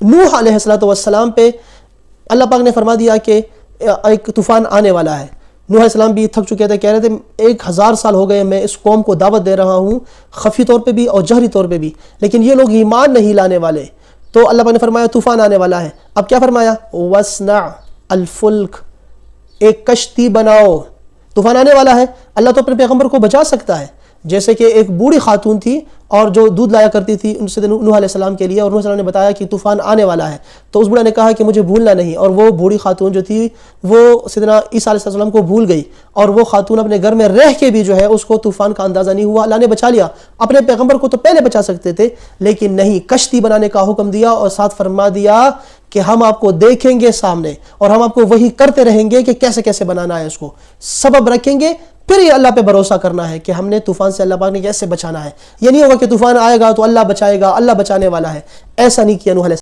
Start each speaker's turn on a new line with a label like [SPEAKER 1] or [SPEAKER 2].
[SPEAKER 1] نوح علیہ السلام پہ اللہ پاک نے فرما دیا کہ ایک طوفان آنے والا ہے. نوح علیہ السلام بھی تھک چکے تھے, کہہ رہے تھے 1000 سال ہو گئے میں اس قوم کو دعوت دے رہا ہوں, خفی طور پہ بھی اور جہری طور پہ بھی, لیکن یہ لوگ ایمان نہیں لانے والے. تو اللہ پاک نے فرمایا طوفان آنے والا ہے. اب کیا فرمایا؟ وَاصْنَعْ الْفُلْكَ, ایک کشتی بناؤ. طوفان آنے والا ہے, اللہ تو اپنے پیغمبر کو بچا سکتا ہے. جیسے کہ ایک بوڑھی خاتون تھی اور جو دودھ لایا کرتی تھی ان سے نوح علیہ السلام کے لیے, اور نوح علیہ السلام نے بتایا کہ طوفان آنے والا ہے, تو اس بوڑھا نے کہا کہ مجھے بھولنا نہیں, اور وہ بوڑھی خاتون جو تھی وہ سیدنا عیسیٰ علیہ السلام کو بھول گئی, اور وہ خاتون اپنے گھر میں رہ کے بھی جو ہے اس کو طوفان کا اندازہ نہیں ہوا. اللہ نے بچا لیا. اپنے پیغمبر کو تو پہلے بچا سکتے تھے, لیکن نہیں, کشتی بنانے کا حکم دیا اور ساتھ فرما دیا کہ ہم آپ کو دیکھیں گے سامنے, اور ہم آپ کو وہی کرتے رہیں گے کہ کیسے کیسے بنانا ہے, اس کو سبب رکھیں گے. پھر یہ اللہ پہ بھروسہ کرنا ہے کہ ہم نے طوفان سے اللہ پاک نے کیسے بچانا ہے. یہ نہیں ہوگا کہ طوفان آئے گا تو اللہ بچائے گا, اللہ بچانے والا ہے. ایسا نہیں کیا نوح علیہ السلام.